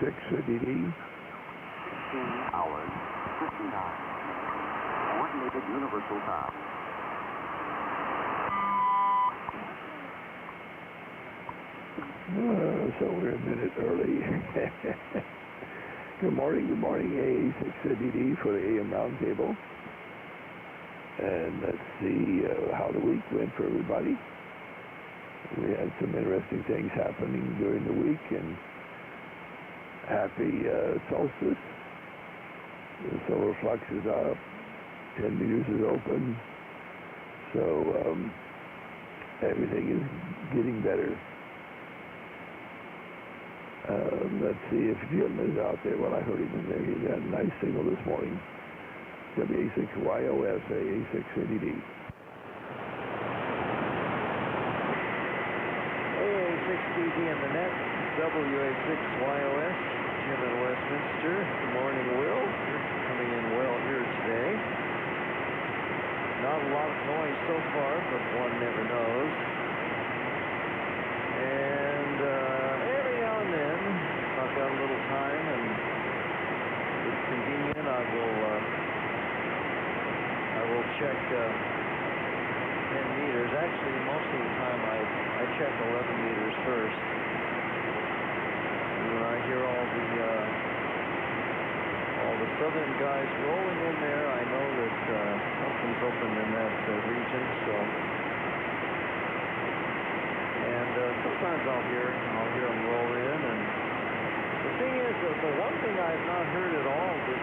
AA6 DD. 16 hours, 59. Coordinated Universal Time. So we're a minute early. Good morning, AA6 DD for the AM Roundtable. And let's see how the week went for everybody. We had some interesting things happening during the week, and happy solstice. The solar flux is up, 10 meters is open, so everything is getting better. Let's see if Jim is out there. Well, I heard him in there. He got a nice signal this morning. WA6YOS, AA6ADD. AA6DD in the net, WA6YOS, Jim in Westminster. Good morning, Will. You're coming in well here today. Not a lot of noise so far, but one never knows. And every now and then, if I've got a little time and it's convenient, I will check 10 meters. Actually, most of the time I check 11 meters first. And when I hear all the southern guys rolling in there, I know that something's open in that region. So, and sometimes I'll hear them roll in. And the thing is, the one thing I've not heard at all this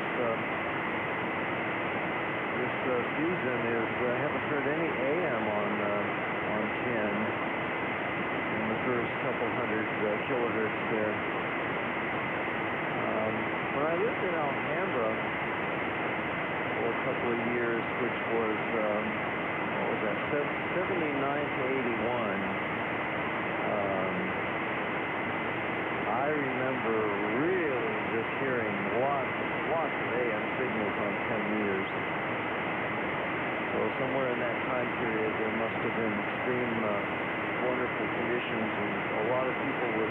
season is I haven't heard any AM on 10 in the first couple hundred kilohertz there. When I lived in Alhambra for a couple of years, which was what was that, 79 to 81. I remember really just hearing lots of AM signals on 10 meters. So somewhere in that time period, there must have been extreme, wonderful conditions, and a lot of people with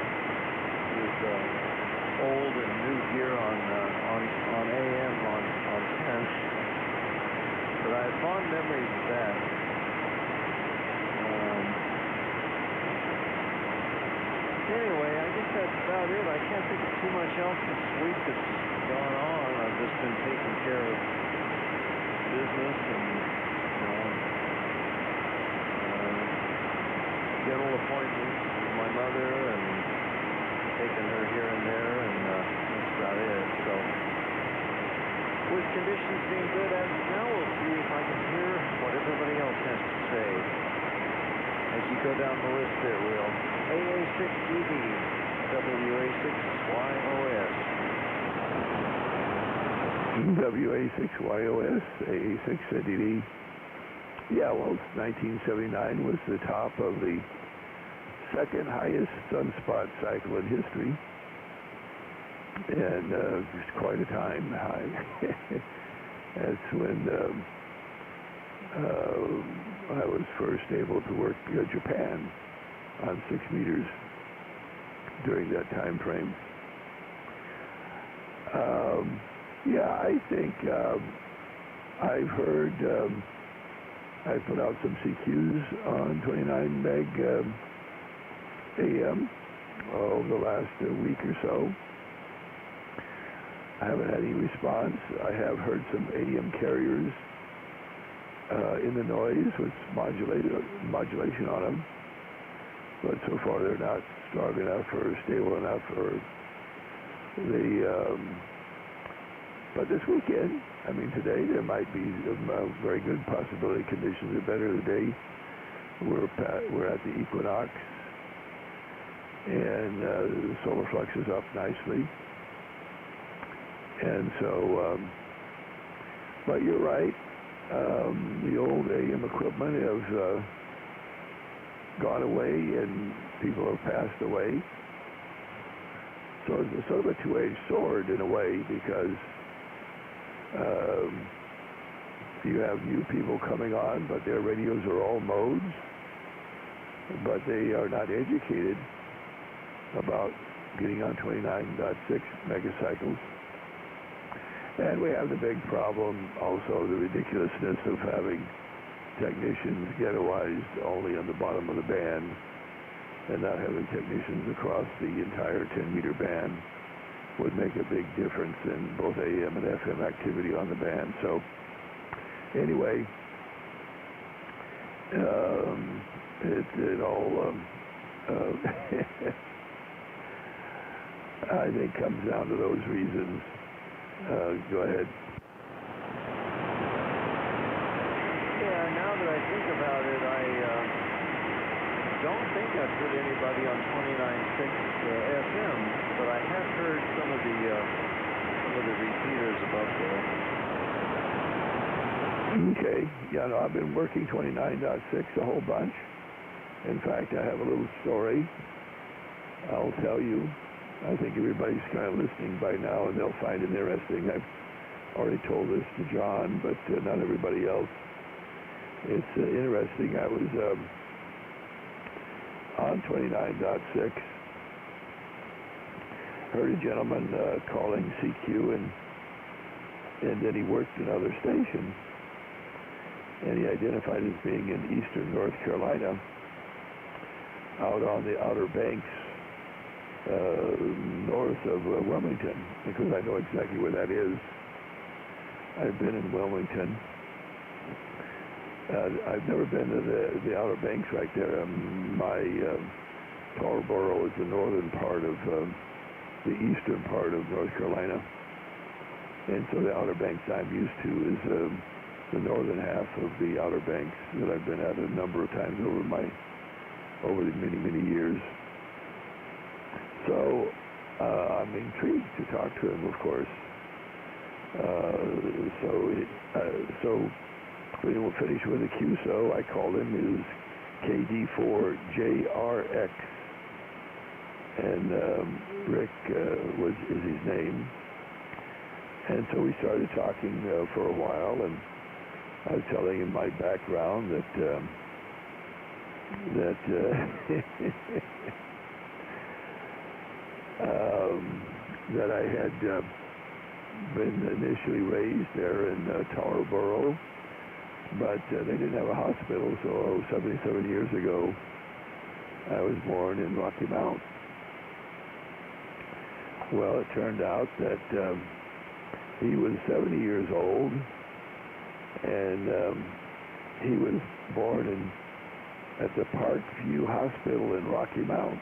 old and new gear on AM on 10. But I have fond memories of that. Anyway, I guess that's about it. I can't think of too much else this week that's gone on. I've just been taking care of business and dental appointments with my mother and taking her here and there, and that's about it. So, with conditions being good as of now, we'll see if I can hear what everybody else has to say. As you go down the list there, Will. AA6DD, WA6YOS. WA6YOS, AA6DD. Yeah, well, 1979 was the top of the second highest sunspot cycle in history, and it's quite a time high. That's when I was first able to work Japan on 6 meters during that time frame. Yeah, I think I've heard. I put out some CQs on 29 meg AM over the last week or so. I haven't had any response. I have heard some AM carriers in the noise with modulation on them, but so far they're not strong enough or stable enough, or but this weekend, I mean today, there might be a very good possibility conditions are better today. We're at the equinox, and the solar flux is up nicely. And so, but you're right, the old AM equipment has gone away and people have passed away. So it's sort of a two-edged sword in a way, because you have new people coming on, but their radios are all modes, but they are not educated about getting on 29.6 megacycles. And we have the big problem, also the ridiculousness of having technicians ghettoized only on the bottom of the band and not having technicians across the entire 10-meter band would make a big difference in both AM and FM activity on the band. So anyway, it all I think comes down to those reasons. Go ahead. Yeah, now that I think about it, I don't think I've heard anybody on 29.6 FM, but I have heard some of the repeaters above there. Okay. Yeah, no, I've been working 29.6 a whole bunch. In fact, I have a little story I'll tell you. I think everybody's kind of listening by now, and they'll find it interesting. I've already told this to John, but not everybody else. It's interesting. I was on 29.6, heard a gentleman calling CQ, and then he worked another station, and he identified as being in eastern North Carolina, out on the Outer Banks, north of Wilmington, because I know exactly where that is. I've been in Wilmington. I've never been to the Outer Banks right there. My Tarboro is the northern part of the eastern part of North Carolina, and so the Outer Banks I'm used to is the northern half of the Outer Banks that I've been at a number of times over the many years. So I'm intrigued to talk to him, of course. So we will finish with a QSO. I called him. It was KD4JRX, and Rick is his name. And so we started talking for a while, and I was telling him my background that that I had been initially raised there in Tarboro, but they didn't have a hospital, so 77 years ago I was born in Rocky Mount. Well, it turned out that he was 70 years old, and he was born at the Park View Hospital in Rocky Mount.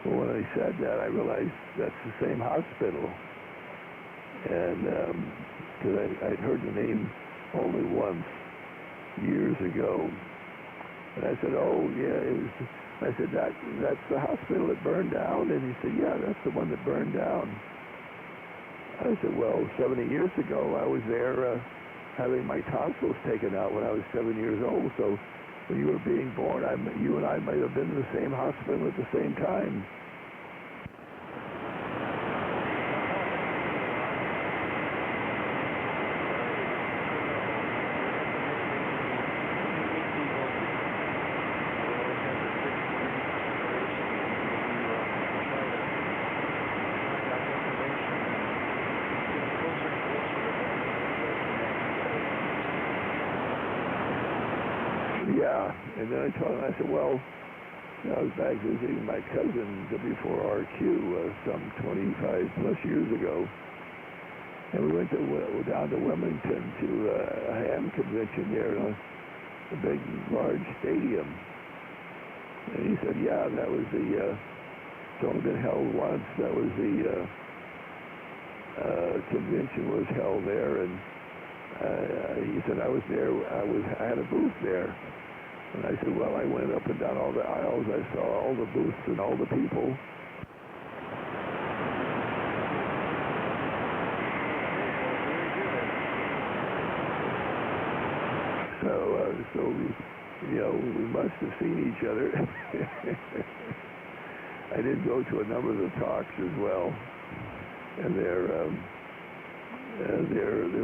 Well, when I said that, I realized that's the same hospital. And because I'd heard the name only once years ago. And I said, oh, yeah, I said, that's the hospital that burned down? And he said, yeah, that's the one that burned down. I said, well, 70 years ago, I was there having my tonsils taken out when I was 7 years old. So when you were being born, you and I might have been in the same hospital at the same time. Yeah, and then I told him, I said, well, I was back visiting my cousin, W4RQ, some 25 plus years ago, and we went down to Wilmington to a ham convention there in a big, large stadium. And he said, yeah, that was it's only been held once. That was the convention was held there, and he said, I was there, I had a booth there. And I said, well, I went up and down all the aisles. I saw all the booths and all the people. So we must have seen each other. I did go to a number of the talks as well. And there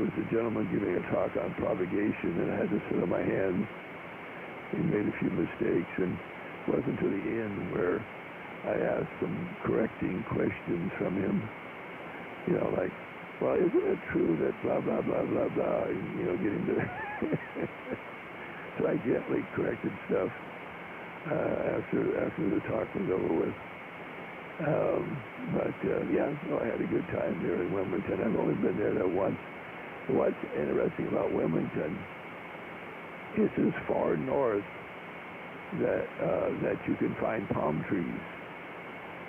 was a gentleman giving a talk on propagation, and I had to sit on my hands. He made a few mistakes, and it wasn't to the end where I asked some correcting questions from him. You know, like, well, isn't it true that blah, blah, blah, blah, blah, you know, getting to... So I gently corrected stuff after the talk was over with. Yeah, so I had a good time there in Wilmington. I've only been there once. What's interesting about Wilmington, it's as far north that you can find palm trees.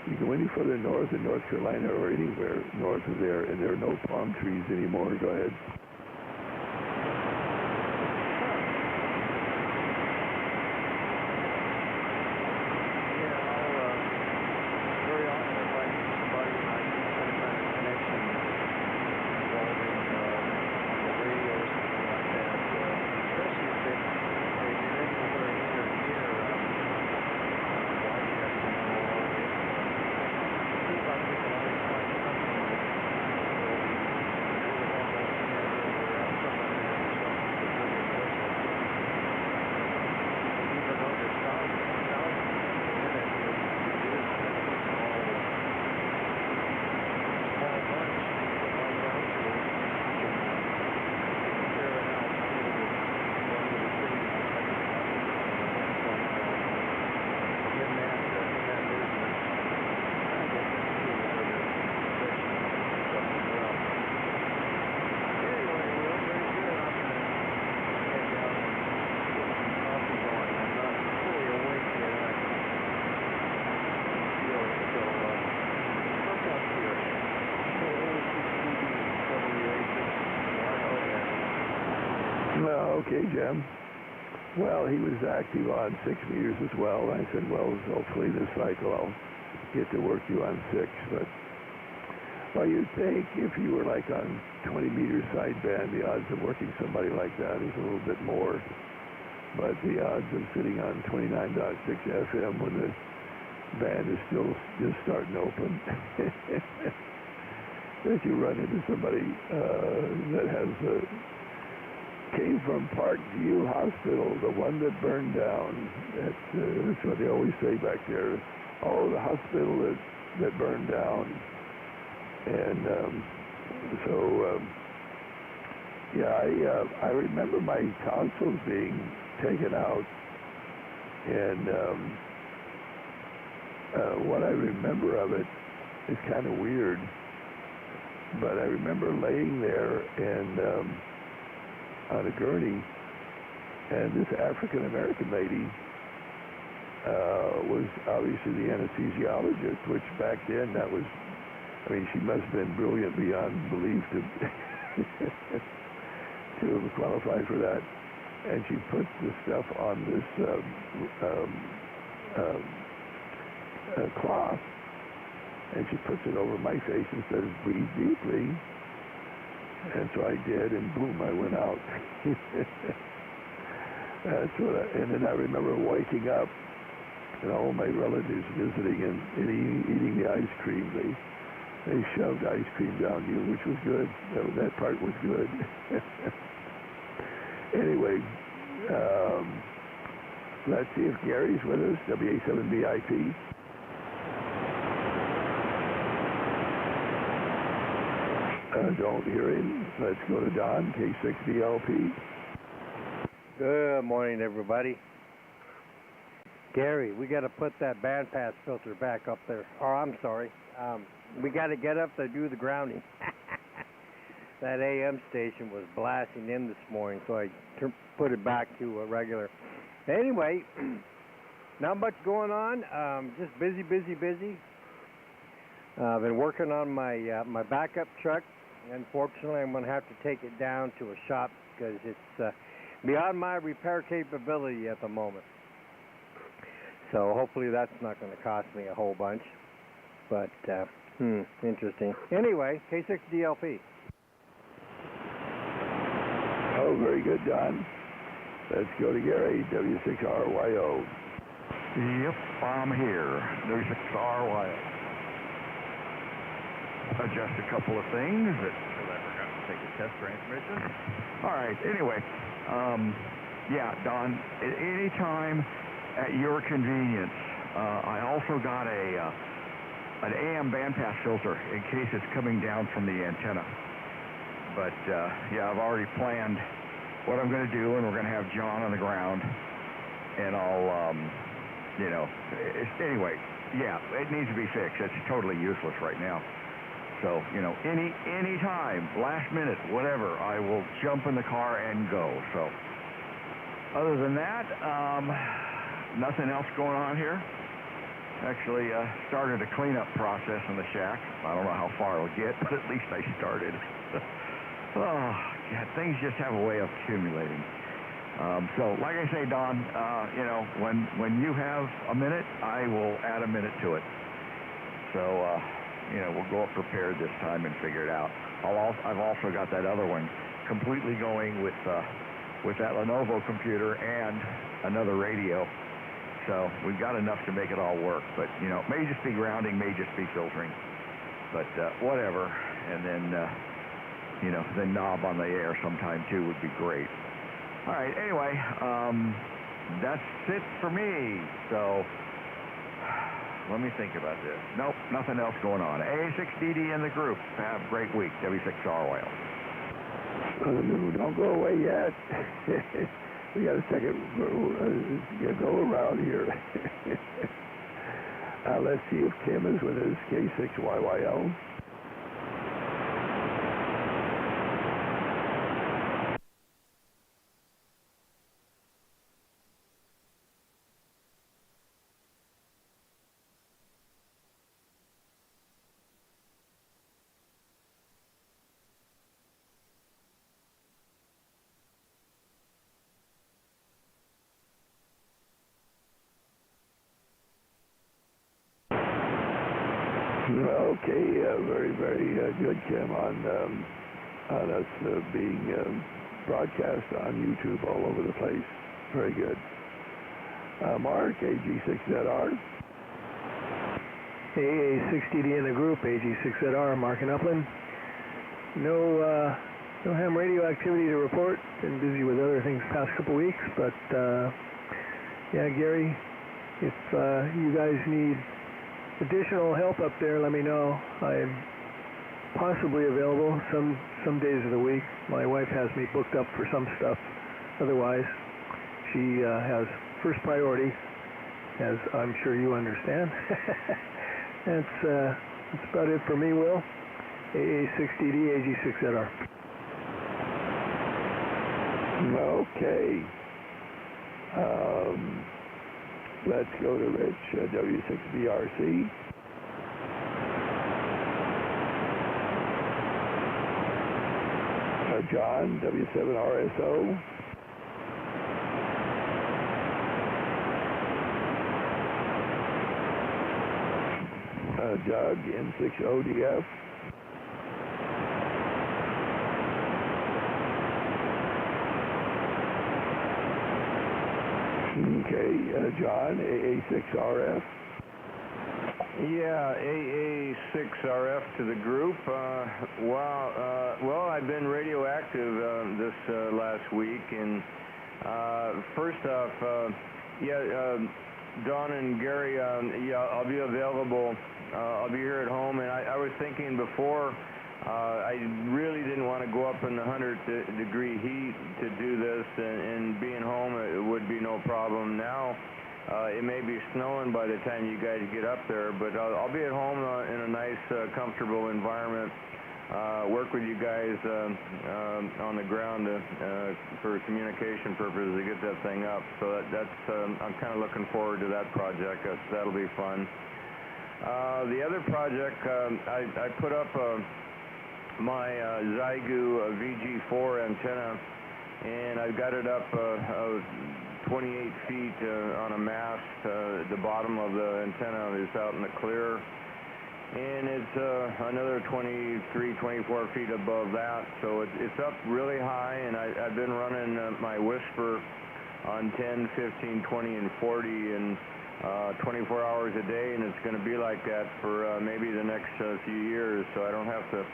You go any further north in North Carolina or anywhere north of there, and there are no palm trees anymore. Go ahead. Okay, Jim. Well, he was active on 6 meters as well. I said, well, hopefully this cycle I'll get to work you on 6. But, well, you'd think if you were like on 20 meters sideband, the odds of working somebody like that is a little bit more. But the odds of sitting on 29.6 FM when the band is still just starting to open, that you run into somebody that has came from Parkview Hospital, the one that burned down. That's what they always say back there. Oh, the hospital that burned down. And I remember my tonsils being taken out. And what I remember of it is kind of weird. But I remember laying there and on a gurney, and this African-American lady was obviously the anesthesiologist, which back then that was, I mean, she must have been brilliant beyond belief to qualify for that. And she puts the stuff on this cloth, and she puts it over my face and says, "Breathe deeply." And so I did, and boom, I went out. That's what and then I remember waking up, and all my relatives visiting and eating the ice cream. They shoved ice cream down you, which was good. That part was good. Anyway, let's see if Gary's with us, WA7BIP. Don't hear him. Let's go to Don, K6DLP. Good morning, everybody. Gary, we got to put that bandpass filter back up there. Oh, I'm sorry. We got to get up there, do the grounding. That AM station was blasting in this morning, so I put it back to a regular. Anyway, not much going on. Just busy. I've been working on my backup truck. Unfortunately, I'm going to have to take it down to a shop because it's beyond my repair capability at the moment. So hopefully that's not going to cost me a whole bunch. But, interesting. Anyway, K6DLP. Oh, very good, Don. Let's go to Gary, W6RYO. Yep, I'm here, W6RYO. Adjust a couple of things that I forgot to take a test transmission. All right, anyway, yeah, Don, at any time at your convenience, I also got an AM bandpass filter in case it's coming down from the antenna. But yeah, I've already planned what I'm going to do, and we're going to have John on the ground, and I'll, you know, anyway, yeah, it needs to be fixed. It's totally useless right now. So, you know, any time, last minute, whatever, I will jump in the car and go. So, other than that, nothing else going on here. Actually, started a cleanup process in the shack. I don't know how far it'll get, but at least I started. Oh, God, things just have a way of accumulating. So, like I say, Don, you know, when you have a minute, I will add a minute to it. So, you know, we'll go up prepared this time and figure it out. I've also got that other one completely going with that Lenovo computer and another radio. So we've got enough to make it all work. But, you know, may just be grounding, may just be filtering. But whatever. And then, you know, the knob on the air sometime, too, would be great. All right, anyway, that's it for me. So let me think about this. Nope, nothing else going on. AA6DD in the group. Have a great week. W6R Wales. No, don't go away yet. We got a second go around here. Let's see if Tim is with his K6YYL. Okay, very, very good, Kim, on us being broadcast on YouTube all over the place. Very good. Mark, AG6ZR. AA6DD in the group, AG6ZR, Mark and Upland. No ham radio activity to report. Been busy with other things the past couple weeks, but yeah, Gary, if you guys need additional help up there, let me know. I'm possibly available some days of the week. My wife has me booked up for some stuff. Otherwise, she has first priority, as I'm sure you understand. That's about it for me, Will. AA6DD, AG6ZR. Okay. Let's go to Rich, W6BRC. John, W7RSO. Doug, N6ODF. Okay, John, AA6RF. Yeah, AA6RF to the group. Well, I've been radioactive this last week, and first off, Don and Gary, yeah, I'll be available. I'll be here at home, and I was thinking before, I really didn't want to go up in the 100-degree heat to do this, and being home, it would be no problem. Now, it may be snowing by the time you guys get up there, but I'll be at home in a nice, comfortable environment. Work with you guys on the ground for communication purposes to get that thing up. So that's I'm kind of looking forward to that project. That'll be fun. The other project, I put up my Zygu VG4 antenna, and I've got it up 28 feet on a mast. The bottom of the antenna is out in the clear, and it's another 23, 24 feet above that. So it's up really high, and I've been running my Whisper on 10, 15, 20, and 40, and 24 hours a day, and it's going to be like that for maybe the next few years, so I don't have to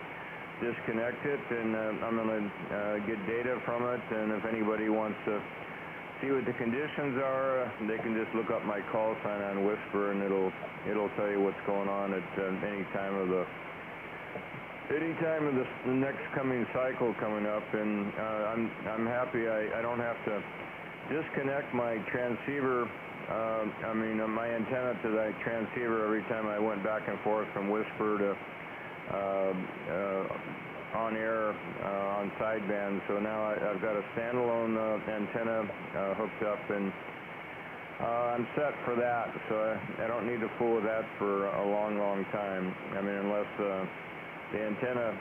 disconnect it, and I'm going to get data from it, and if anybody wants to see what the conditions are, they can just look up my call sign on Whisper, and it'll tell you what's going on at any time of the next coming cycle coming up. And I'm happy I don't have to disconnect my transceiver. My antenna to that transceiver every time I went back and forth from Whisper to on air on sideband. So now I've got a standalone antenna hooked up, and I'm set for that. So I don't need to fool with that for a long time. Unless the antenna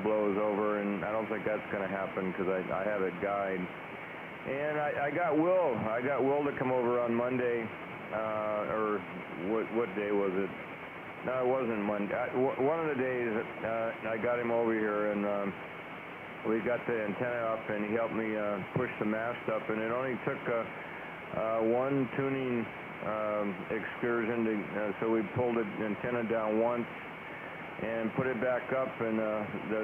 blows over, and I don't think that's going to happen because I have it guide. And I got Will to come over on Monday, or what day was it? No, it wasn't Monday. One of the days I got him over here, and we got the antenna up, and he helped me push the mast up, and it only took one tuning excursion so we pulled the antenna down once and put it back up, and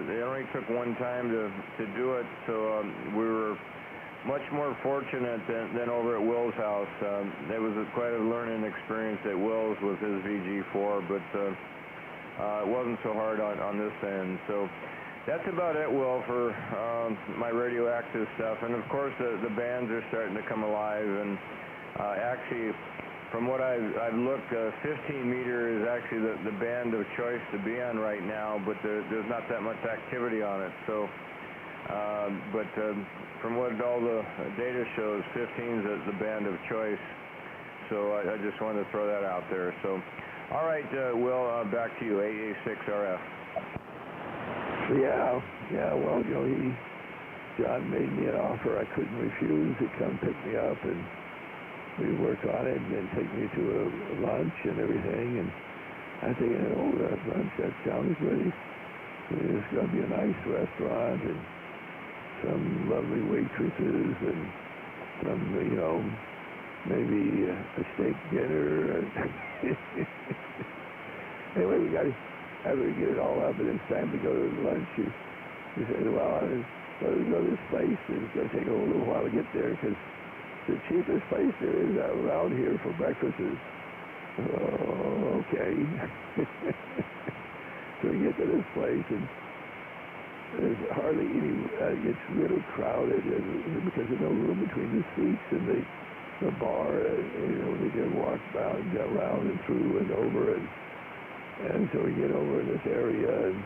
it only took one time to do it, so we were much more fortunate than over at Will's house. It was quite a learning experience at Will's with his VG4, but it wasn't so hard on this end. So that's about it, Will, for my radioactive stuff. And of course the bands are starting to come alive, and actually from what I've looked, 15 meter is actually the band of choice to be on right now, but there's not that much activity on it. So from what all the data shows, 15 is the band of choice. So I just wanted to throw that out there. So, all right, Will, back to you, AA6RF. Yeah. Well, John made me an offer I couldn't refuse to come pick me up, and we work on it and take me to a lunch and everything. And I think, that lunch, that sounds really, it's going to be a nice restaurant, and some lovely waitresses, and some, maybe a steak dinner. Anyway, we got to, after we get it all up, and it's time to go to lunch, he said, well, let's go to this place, and it's going to take a little while to get there, because the cheapest place there is around here for breakfast is, okay. So we get to this place, and there's hardly any, it's really crowded because there's no room between the seats and the bar. They can walk around and through and over, and so we get over in this area, and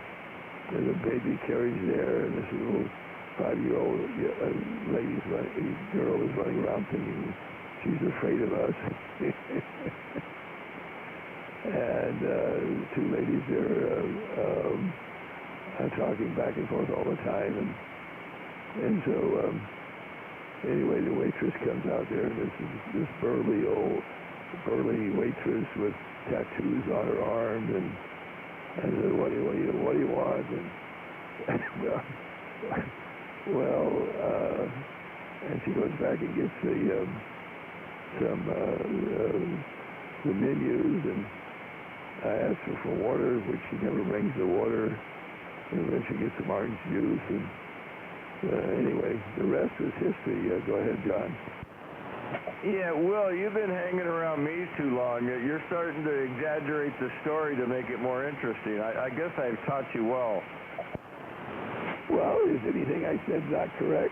there's a baby carriage there, and this little 5-year-old girl is running around thinking she's afraid of us. And two ladies there talking back and forth all the time, and so anyway, the waitress comes out there, and this burly waitress with tattoos on her arms, and said, what do you want? And and she goes back and gets the menus, and I asked her for water, which she never brings the water. And then she gets some orange juice, and anyway, the rest is history. Go ahead, John. Yeah, Will, you've been hanging around me too long. You're starting to exaggerate the story to make it more interesting. I guess I've taught you well. Well, is anything I said not correct?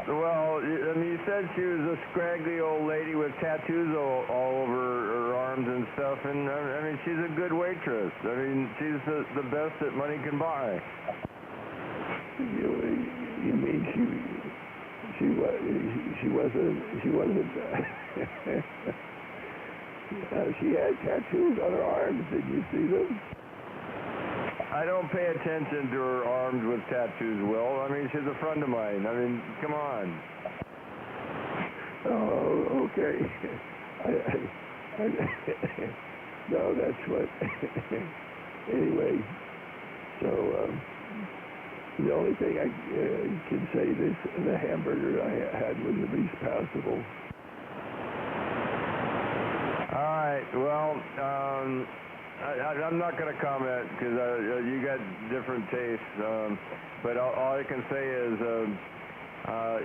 Well, you said she was a scraggly old lady with tattoos all over her arms and stuff, and she's a good waitress. She's the best that money can buy. You mean she wasn't she had tattoos on her arms. Did you see them? I don't pay attention to her arms with tattoos, Will. She's a friend of mine. Come on. Oh, okay. No, that's what. Anyway, so the only thing I can say is the hamburger I had was at least passable. All right. Well, I'm not going to comment because you got different tastes. But all I can say is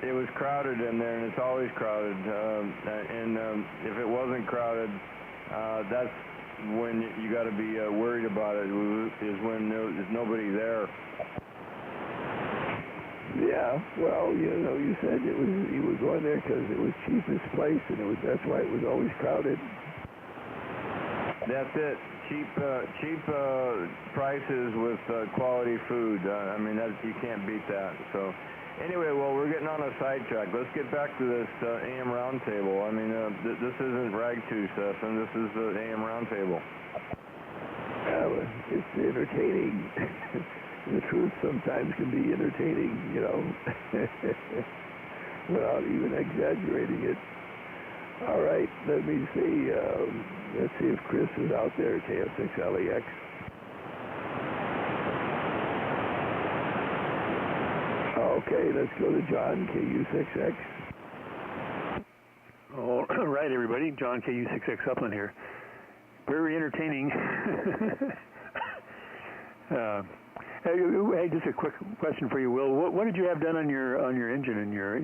It was crowded in there, and it's always crowded. If it wasn't crowded, that's when you got to be worried about it. Is when there's nobody there. Yeah, well, you said you were going there because it was cheapest place, and that's why it was always crowded. That's it. Cheap prices with quality food. I mean, you can't beat that. So, anyway, well, we're getting on a sidetrack. Let's get back to this AM roundtable. I mean, this isn't Ragtooth session. This is the AM roundtable. It's entertaining. The truth sometimes can be entertaining, without even exaggerating it. All right, let me see. Let's see if Chris is out there, KF6LEX. Okay, let's go to John, KU6X. All right, everybody. John, KU6X Upland here. Very entertaining. Hey, just a quick question for you, Will. What did you have done on your engine in your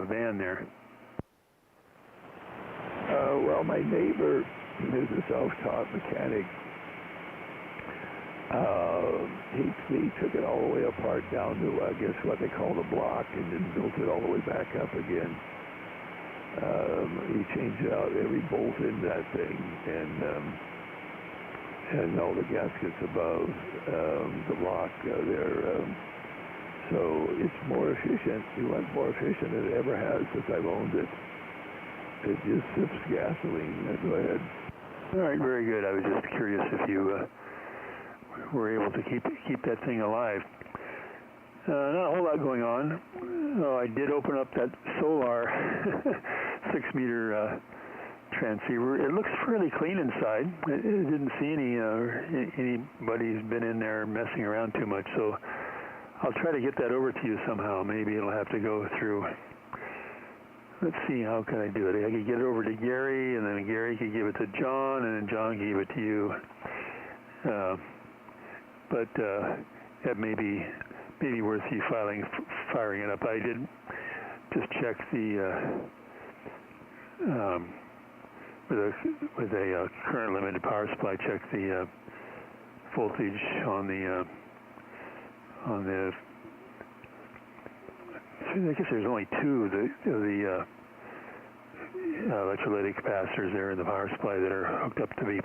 van there? Well, my neighbor is a self-taught mechanic. He took it all the way apart down to, I guess, what they call the block, and then built it all the way back up again. He changed out every bolt in that thing, and all the gaskets above the block there. So it's more efficient. It runs more efficient than it ever has since I've owned it. It just sips gasoline. Go ahead. All right, very good. I was just curious if you were able to keep that thing alive. Not a whole lot going on. I did open up that solar 6-meter transceiver. It looks fairly clean inside. I didn't see anybody's been in there messing around too much, so I'll try to get that over to you somehow. Maybe it'll have to go through. Let's see, how can I do it? I could get it over to Gary, and then Gary could give it to John, and then John gave it to you. But that may be worth you firing it up. I did just check the with a current limited power supply, check the voltage on the I guess there's only two of the electrolytic capacitors there in the power supply that are hooked up to V+.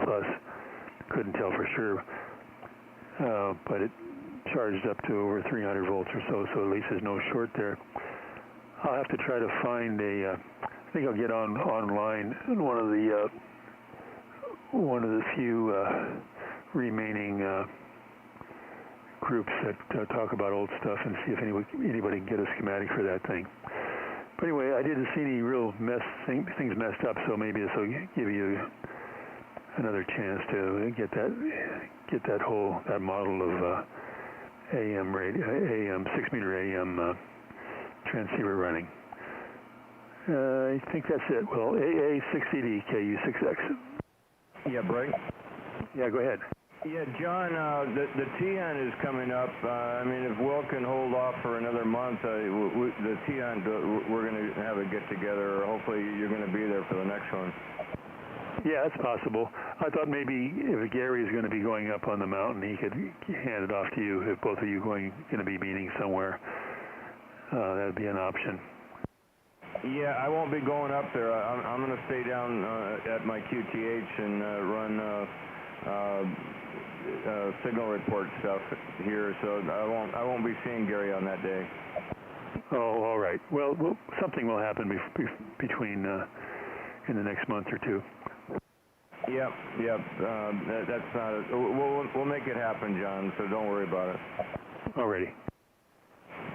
Couldn't tell for sure, but it charged up to over 300 volts or so at least there's no short there. I'll have to try to find I think I'll get online in one of the few remaining groups that talk about old stuff and see if anybody can get a schematic for that thing. But anyway, I didn't see any real things messed up, so maybe this will give you another chance to get that model of AM 6-meter AM transceiver running. I think that's it. Well, AA6CD KU6X. Yeah, Bray? Yeah, go ahead. Yeah, John, the TN is coming up. I mean, if Will can hold off for another month, the TN, we're going to have a get-together. Hopefully you're going to be there for the next one. Yeah, that's possible. I thought maybe if Gary is going to be going up on the mountain, he could hand it off to you if both of you going to be meeting somewhere. That would be an option. Yeah, I won't be going up there. I'm going to stay down at my QTH and run signal report stuff here, so I won't be seeing Gary on that day. Oh, all right. Well, something will happen between in the next month or two. Yep. That's not. We'll make it happen, John. So don't worry about it. Alrighty.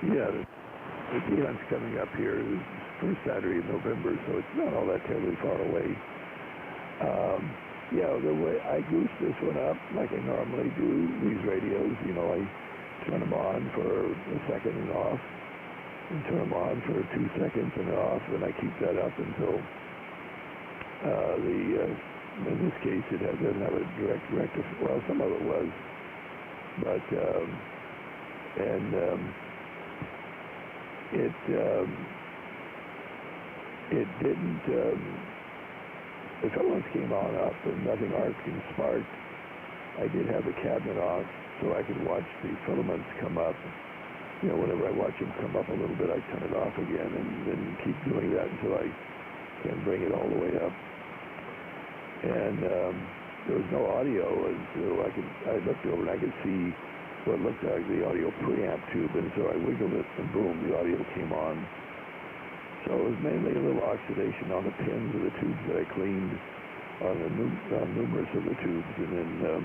Yeah, the Deon's coming up here first Saturday in November, so it's not all that terribly far away. Yeah, the way I goose this one up like I normally do these radios, I turn them on for a second and off, and turn them on for 2 seconds and off, and I keep that up until in this case it doesn't have a direct rectifier. Well, some of it was, but it didn't, the filaments came on up and nothing arced and sparked. I did have the cabinet off so I could watch the filaments come up. You know, whenever I watch them come up a little bit, I turn it off again and then keep doing that until I can bring it all the way up. And there was no audio, and so I looked over and I could see what looked like the audio preamp tube, and so I wiggled it and boom, the audio came on. So it was mainly a little oxidation on the pins of the tubes that I cleaned on numerous of the tubes, and then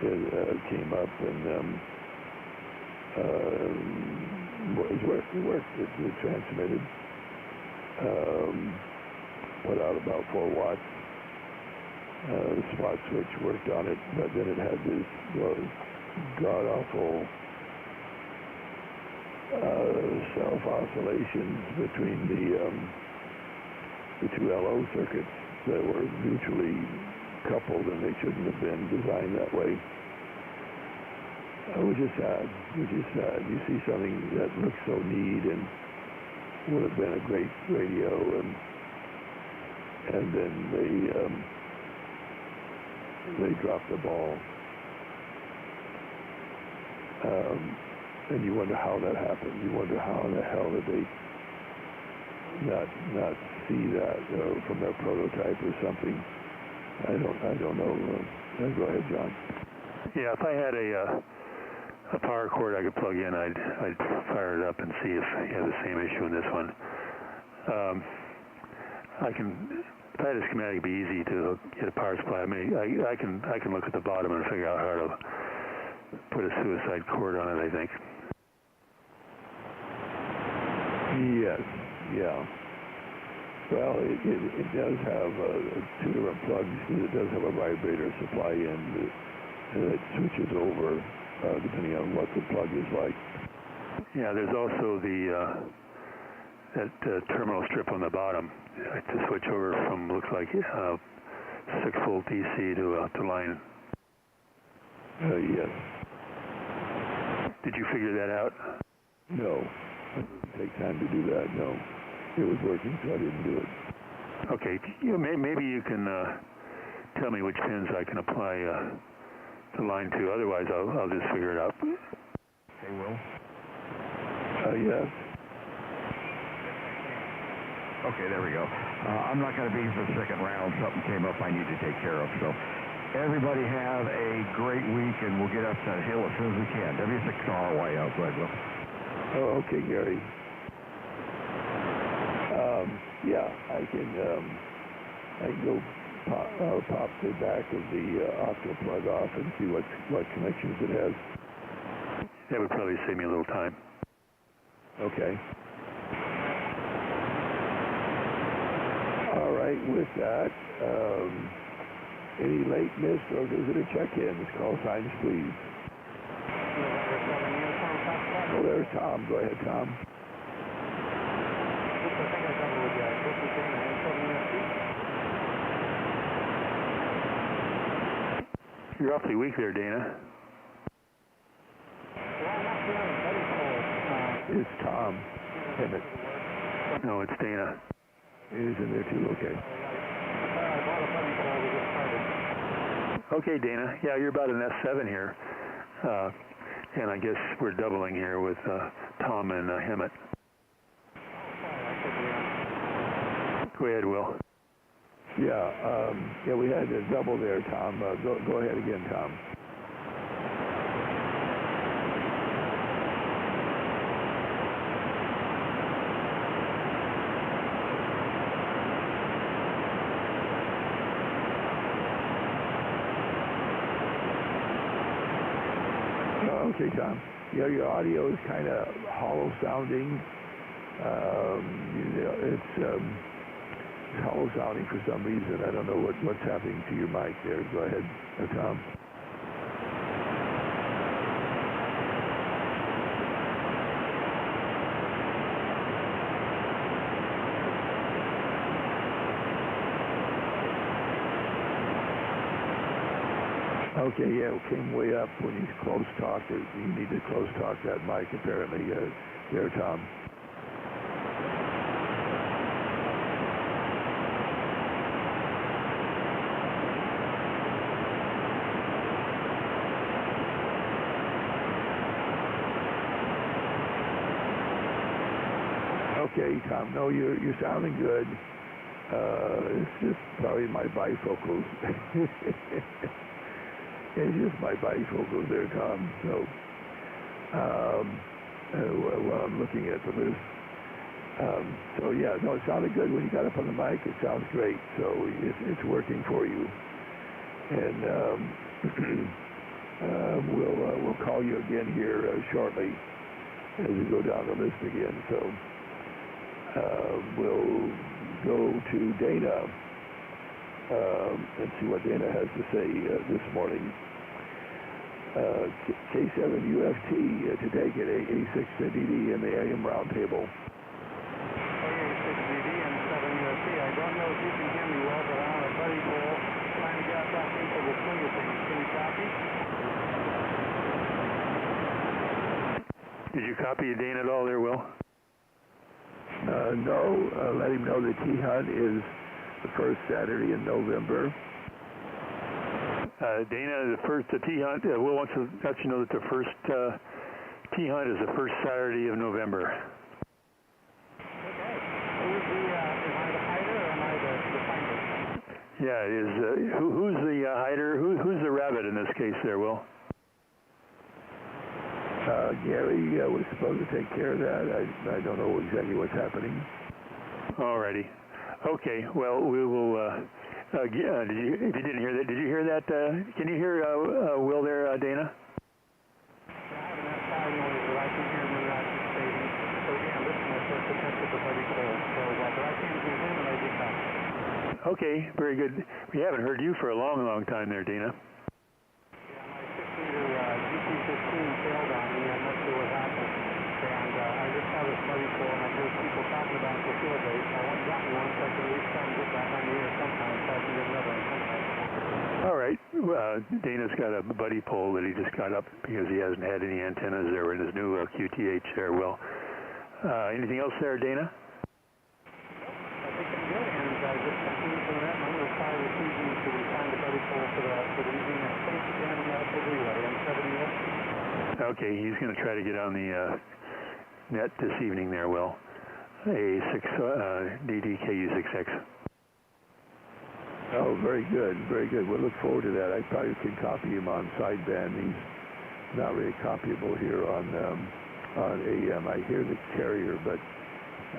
it came up and it worked. It transmitted. Put out about 4 watts. The spot switch worked on it, but then it had this god-awful self-oscillations between the two LO circuits that were mutually coupled, and they shouldn't have been designed that way. Which is sad. You see something that looks so neat and would have been a great radio, and then they dropped the ball. And you wonder how that happened. You wonder how in the hell did they not see that from their prototype or something. I don't know. Go ahead, John. Yeah, if I had a power cord I could plug in, I'd fire it up and see if you have the same issue in this one. If I had a schematic, it'd be easy to get a power supply. I mean, I can look at the bottom and figure out how to put a suicide cord on it, I think. Yes, yeah. Well, it does have 2 different plugs, because it does have a vibrator supply in, and it switches over depending on what the plug is like. Yeah, there's also that terminal strip on the bottom to switch over from, looks like 6-volt DC to line. Yes. Did you figure that out? No. It didn't take time to do that, no. It was working, so I didn't do it. Okay, maybe you can tell me which pins I can apply the line to. Otherwise, I'll just figure it out. Hey, Will? Yes. Okay, there we go. I'm not going to be here for the second round. Something came up I need to take care of. So everybody have a great week, and we'll get up that hill as soon as we can. W6RY out. Go ahead, Will. Oh, okay, Gary. Yeah, I can go pop the back of the octo plug off and see what connections it has. That would probably save me a little time. Okay. All right, with that, any late missed or visitor check-ins, call signs, please. Oh, there's Tom. Go ahead, Tom. You're awfully weak there, Dana. It's Tom. Emmett. No, it's Dana. It is in there too, okay. Okay, Dana. Yeah, you're about an S7 here. And I guess we're doubling here with Tom and Hemet. Go ahead, Will. Yeah, we had a double there, Tom. Go ahead again, Tom. Okay, Tom. Yeah, your audio is kind of hollow sounding. It's hollow sounding for some reason. I don't know what's happening to your mic there. Go ahead, Tom. Okay, yeah, it came way up when you close talked. You need to close talk that mic apparently there, Tom. okay, Tom. No, you're sounding good. It's just probably my bifocals. It's just my bifocals there, Tom. So, while I'm looking at the list. So yeah, no, it sounded good when you got up on the mic. It sounds great. So it's working for you. And we'll call you again here shortly as we go down the list again. So we'll go to Dana and see what Dana has to say this morning. K7UFT to take it, A6DD in the AM roundtable. A6DD and 7UFT. I don't know if you can hear me well, but I'm on a buddy pole trying to get back into the swing of things. Can you copy? Did you copy Dana at all there, Will? No, let him know the T-Hunt is the first Saturday in November. Dana, the T-Hunt, Will wants to let you know that the first T-Hunt is the first Saturday of November. Okay. Am I the hider or am I the finder? Yeah, it is. Who's the hider? Who's the rabbit in this case there, Will? Gary was supposed to take care of that. I don't know exactly what's happening. Alrighty. Okay, well, we will... if you didn't hear that, did you hear that? Can you hear Will there, Dana? I have enough side noise that I can hear him stating. So again, this is my first attempt at the buddy pole. So, but I can't hear him and I did not. Okay, very good. We haven't heard you for a long, long time there, Dana. Yeah, my 6-liter GT15 failed on me. I'm not sure what happened. And I just have this buddy pole and I heard people talking about it for field days. I went and got me one so I can at least try and get back on the air sometime so I can get another one sometime. All right. Dana's got a buddy pole that he just got up because he hasn't had any antennas there in his new QTH there, Will. Anything else there, Dana? I think I'm good, and just continue doing that. I'm going to try this evening to find a buddy pole for the evening at Space Jam Medical Relay on 70. Okay, he's going to try to get on the net this evening there, Will. A6 DDKU6X. Oh, very good, very good. We'll look forward to that. I probably can copy him on sideband. He's not really copyable here on AM. I hear the carrier, but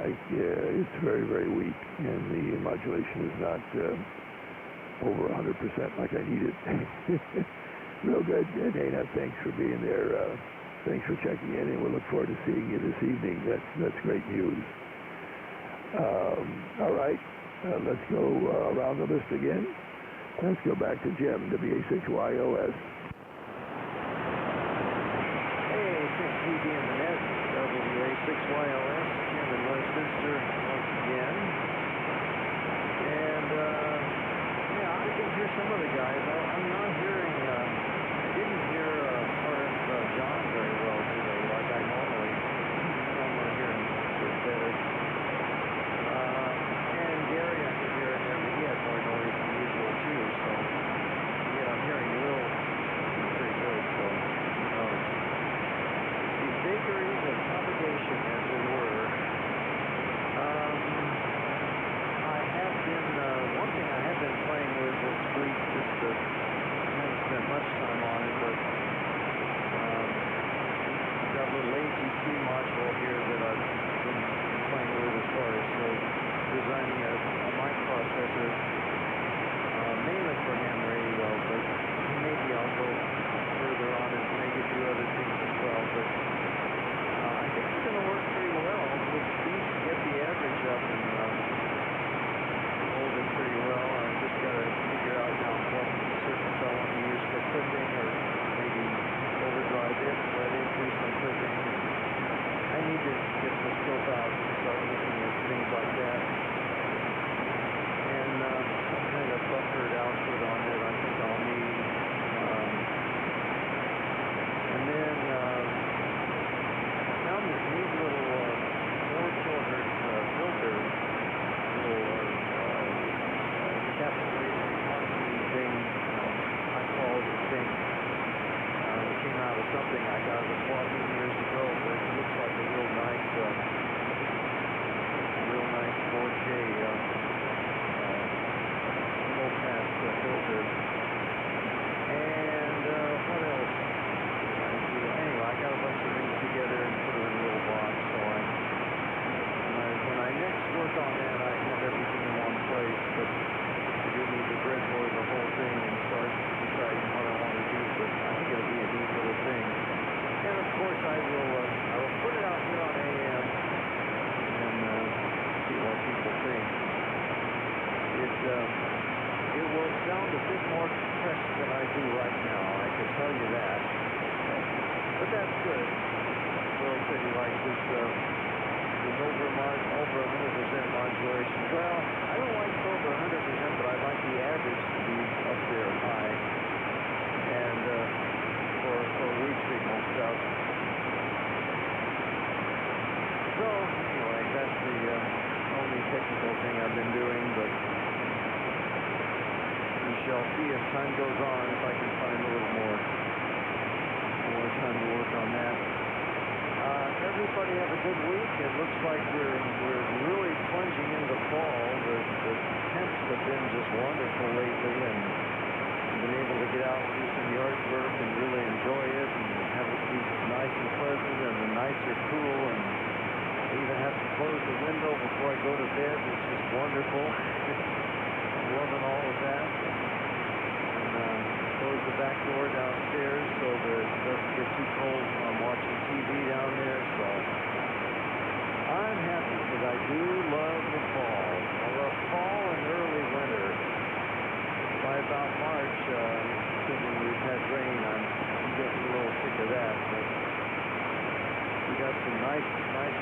it's very, very weak, and the modulation is not over 100% like I need it. Real good, Dana. Thanks for being there. Thanks for checking in, and we'll look forward to seeing you this evening. That's great news. All right. Let's go around the list again. Let's go back to Jim, WA6YOS. Hey, 6DD in the net, WA6YOS, Jim in Westminster once again. And, yeah, I can hear some of the guys. I'm not hearing, I didn't hear part of John very well today, like I normally hear him a bit better. And Gary, I could hear him, he had more noise than usual too, so yeah, I'm hearing Will pretty good, so the vagaries of propagation, as it were. I have been, one thing I have been playing with this week, just I haven't spent much time on it, but I've got a little AGT module here that I've been playing with as far as designing a mic processor, mainly for ham radio, but maybe I'll go further on and maybe do other things as well. But I think it's going to work pretty well. With speed to get the average up and hold it pretty well. I just got to figure out now what circuits I want to use for clipping, or maybe overdrive it, let it do some clipping. I need to get the scope out and start looking at things like that. And some kind of buffered output on it I think I'll need. And then I found this neat little 4 kilohertz filter, little encapsulated quantity thing, high quality thing. It came out of something I got at a swap meet years ago, but it looks like a real nice to right now, I can tell you that. But that's good. A little city like this is over 100% modulation. Well, I don't like over 100%, but I like the average to be up there high. And for weak signal stuff. So, anyway, that's the only technical thing I've been doing, but we shall see as time goes on if I can find a little more time to work on that. Everybody have a good week. It looks like we're really plunging into fall. The temps have been just wonderful lately, and I've been able to get out and do some yard work and really enjoy it and have it be nice and pleasant and nice or cool, and I even have to close the window before I go to bed. It's just wonderful. I'm loving all of that. And close the back door downstairs so that it doesn't get too cold when I'm watching TV down there. So I'm happy because I do love the fall. I love fall and early winter. By about March, assuming we've had rain, I'm getting a little sick of that. But we got some nice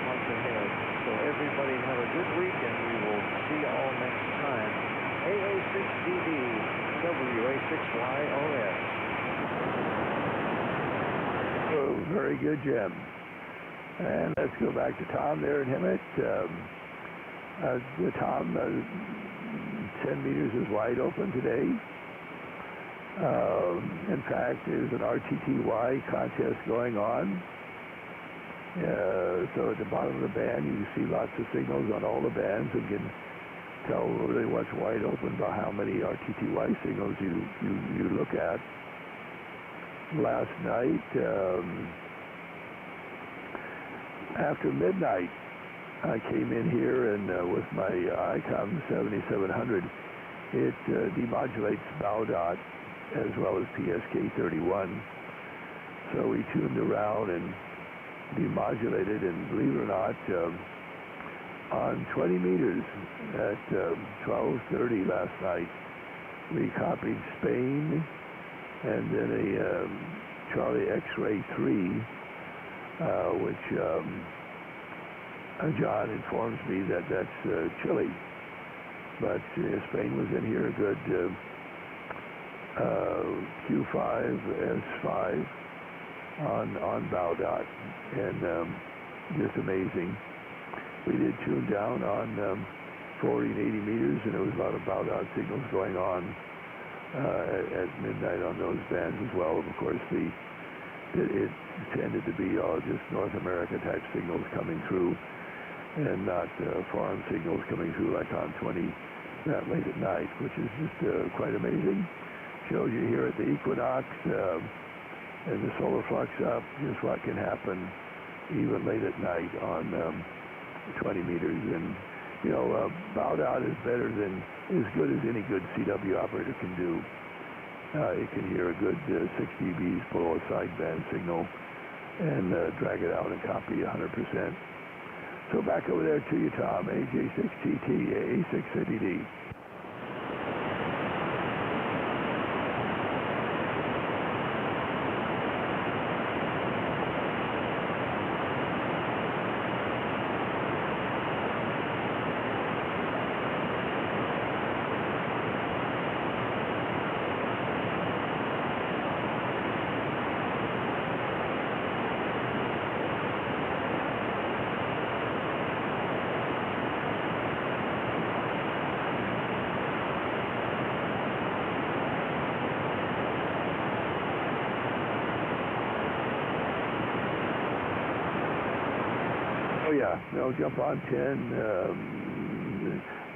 months ahead. So everybody have a good week, and we will see you all next time. AA6DD, WA6YOS. Oh, very good, Jim. And let's go back to Tom there in Hemet. Tom, 10 meters is wide open today. In fact, there's an RTTY contest going on. So at the bottom of the band, you can see lots of signals on all the bands and can tell really what's wide open by how many RTTY signals you look at. Last night, after midnight, I came in here and with my ICOM 7700, it demodulates bow dot as well as PSK 31. So we tuned around and demodulated, and believe it or not, on 20 meters at 12:30 last night, we copied Spain and then a Charlie X-Ray 3, which John informs me that that's Chile. But Spain was in here a good Q5, S5 on bow dot, and just amazing. We did tune down on 40 and 80 meters, and there was a lot of bow dot signals going on at midnight on those bands as well. Of course, it tended to be all just North America type signals coming through, and not foreign signals coming through like on 20 that late at night, which is just quite amazing. Shows you here at the equinox and the solar flux up just what can happen even late at night on 20 meters. And you know, bow dot is better than, as good as any good CW operator can do. It can hear a good 6 dBs below a sideband signal and drag it out and copy 100%. So back over there to you, Tom, AJ6TT, AA6ADD. Yeah, they'll jump on 10.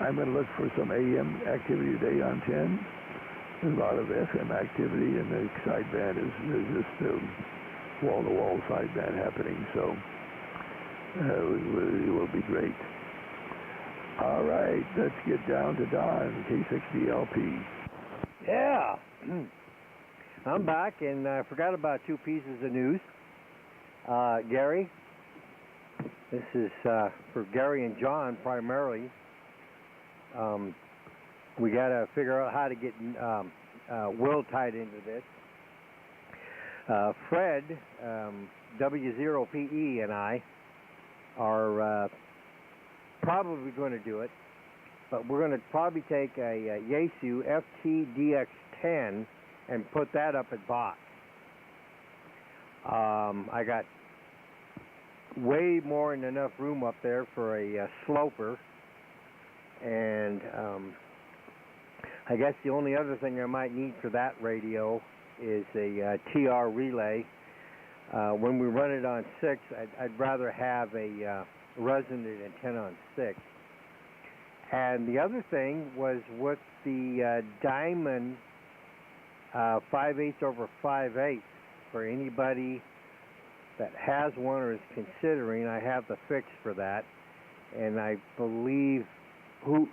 I'm going to look for some AM activity today on 10. There's a lot of FM activity, and the sideband is just wall-to-wall sideband happening, so it will be great. All right, let's get down to Don, K6DLP. Yeah, I'm back, and I forgot about two pieces of news. Gary, this is for Gary and John primarily. We got to figure out how to get Will tied into this. Fred, W0PE, and I are probably going to do it, but we're going to probably take a Yaesu FT-DX10 and put that up at Bach. I got way more than enough room up there for a sloper, and I guess the only other thing I might need for that radio is a TR relay. When we run it on 6, I'd rather have a resonant antenna on 6. And the other thing was with the Diamond 5/8 over 5/8. For anybody that has one or is considering, I have the fix for that. And I believe trying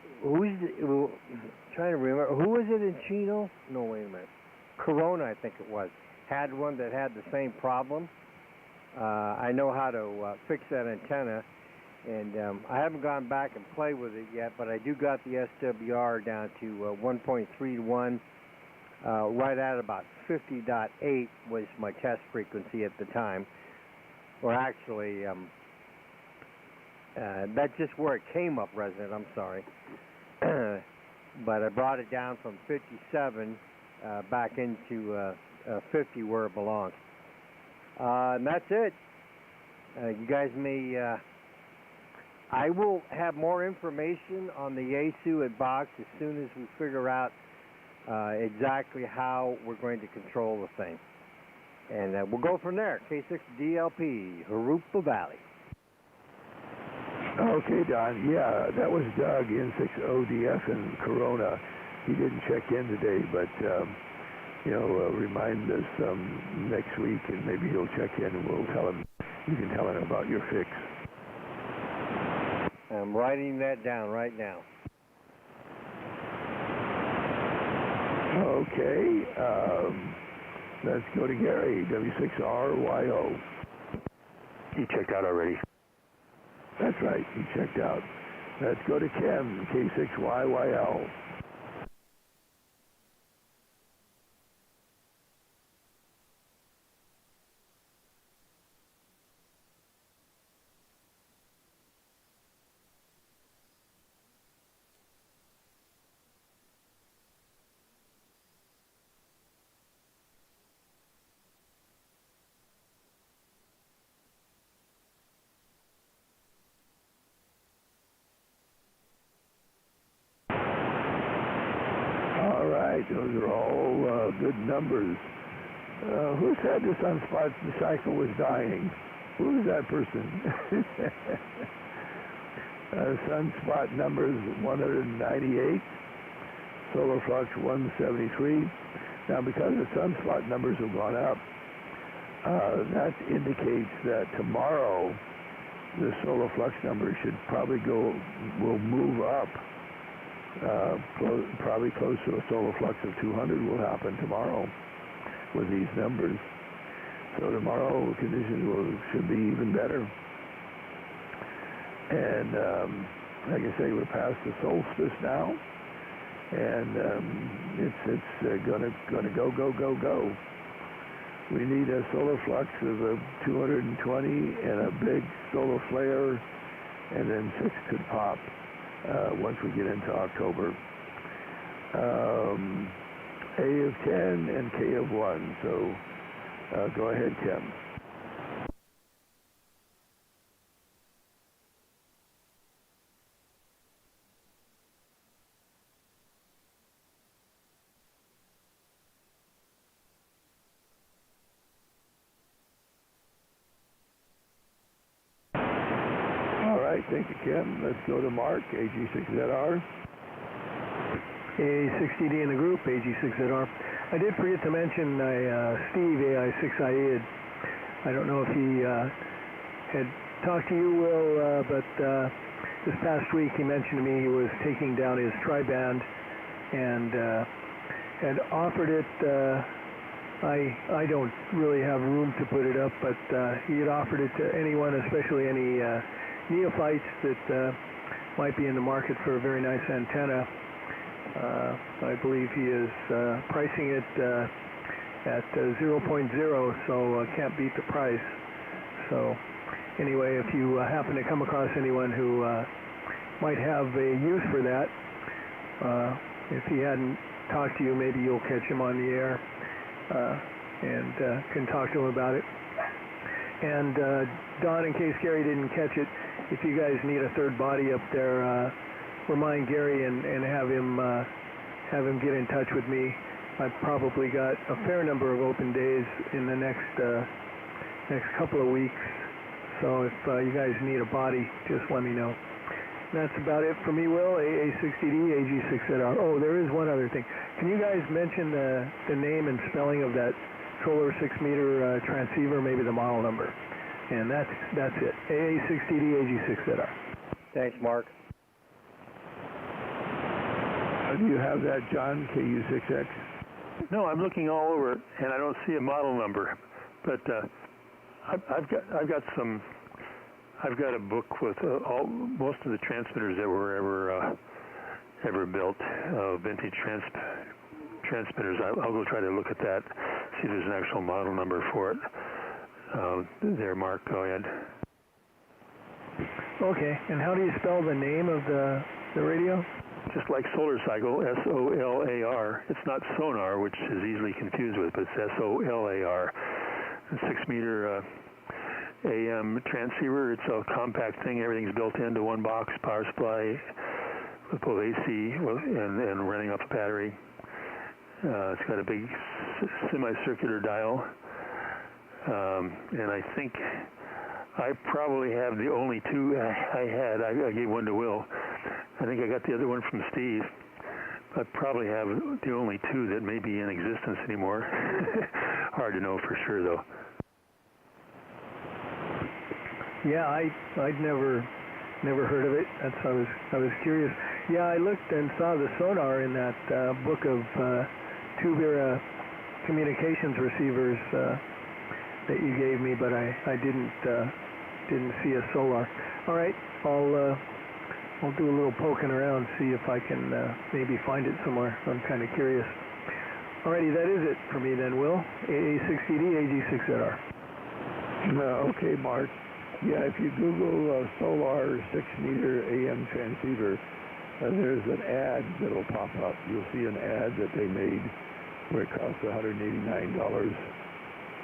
to remember, who was it in Chino? No, wait a minute. Corona, I think it was, had one that had the same problem. I know how to fix that antenna, and I haven't gone back and played with it yet, but I do got the SWR down to 1.3 to 1, right at about 50.8 was my test frequency at the time. Or actually, that's just where it came up resonant, I'm sorry. But I brought it down from 57 back into 50 where it belongs. And that's it. You guys may... I will have more information on the Yaesu at Box as soon as we figure out exactly how we're going to control the thing. And we'll go from there. K6DLP, Harupa Valley. Okay, Don. Yeah, that was Doug, N60DF in Corona. He didn't check in today, but, remind us next week, and maybe he'll check in, and we'll tell him, you can tell him about your fix. I'm writing that down right now. Okay, let's go to Gary, W6RYO. You checked out already. That's right, he checked out. Let's go to Ken, K6YYL. Those are all good numbers. Who said the sunspot cycle was dying? Who is that person? Sunspot numbers 198, solar flux 173. Now, because the sunspot numbers have gone up, that indicates that tomorrow the solar flux numbers should probably will move up. Probably close to a solar flux of 200 will happen tomorrow with these numbers. So tomorrow conditions should be even better. And like I say, we're past the solstice now, and it's gonna go. We need a solar flux of 220 and a big solar flare, and then 6 could pop. Once we get into October. A of 10 and K of 1. So go ahead, Kim. All right, thank you, Kim. Let's go to Mark, AG6ZR. A60D in the group, AG6ZR. I did forget to mention Steve, AI6IAD. I don't know if he had talked to you, Will, but this past week he mentioned to me he was taking down his tri-band and had offered it. I don't really have room to put it up, but he had offered it to anyone, especially any neophytes that might be in the market for a very nice antenna. I believe he is pricing it at 0.0, so can't beat the price. So anyway, if you happen to come across anyone who might have a use for that, if he hadn't talked to you, maybe you'll catch him on the air and can talk to him about it. And Don, in case Gary didn't catch it, if you guys need a third body up there, remind Gary and have him get in touch with me. I've probably got a fair number of open days in the next couple of weeks. So if you guys need a body, just let me know. That's about it for me, Will. AA60D, AG6ZR. Oh, there is one other thing. Can you guys mention the name and spelling of that solar 6-meter transceiver, maybe the model number? And that's it. AA60D, AG6ZR. Thanks, Mark. Do you have that, John, KU6X? No, I'm looking all over, and I don't see a model number. But I've got a book with most of the transmitters that were ever built, vintage transmitters. I'll go try to look at that, see if there's an actual model number for it. There, Mark, go ahead. Okay, and how do you spell the name of the radio? Just like Solar Cycle, SOLAR. It's not sonar, which is easily confused with, but it's SOLAR. A 6-meter AM transceiver. It's a compact thing. Everything's built into one box, power supply with both AC and running off a battery. It's got a big semicircular dial. And I think I probably have the only two I had. I gave one to Will. I think I got the other one from Steve. I probably have the only two that may be in existence anymore. Hard to know for sure, though. Yeah, I'd never heard of it. I was curious. Yeah, I looked and saw the sonar in that book of Tubera communications receivers that you gave me, but I didn't see a solar. All right, I'll do a little poking around, see if I can maybe find it somewhere. I'm kind of curious. Alrighty, that is it for me then, Will. AA60D, AG6ZR. Okay, Mark. Yeah, if you Google solar 6-meter AM transceiver, there's an ad that'll pop up. You'll see an ad that they made where it cost $189